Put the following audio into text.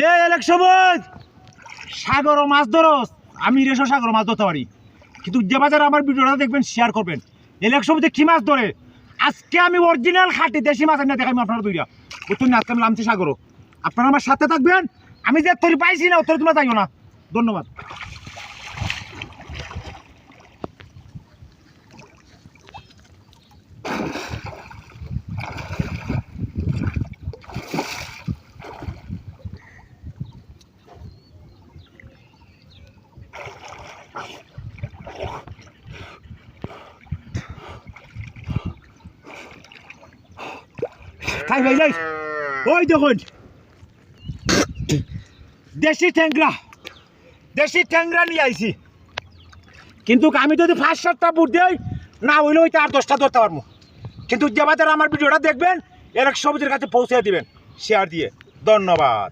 এ election সাগর মাছ ধরস, আমি ratio সাগর মাছ ধরতে পারি, কিন্তু যে বাজারে আমার ভিডিওটা দেখবেন, শেয়ার করবেন। ইলেকশন কি মাছ ধরে, আজকে আমি অরিজিনাল খাঁটি দেশি মাছ এনে দেখাই আপনারা দুইটা। উত্তর না আজকে আমি নামছি সাগরও, আপনারা আমার সাথে থাকবেন। আমি যে তোর পাইছি না উত্তর তোমরা যাইও না। ধন্যবাদ। খাই ভাই যাই, ওই দেখুন দেশি ট্যাংরা নিয়ে আইছি, কিন্তু আমি যদি 5-7টা বুট দেই না হইলে ওইটা আর 10টা ধরতে পারবো। কিন্তু যে বাজারে আমার ভিডিওটা দেখবেন, এর সবজির কাছে পৌঁছে দিবেন শেয়ার দিয়ে। ধন্যবাদ।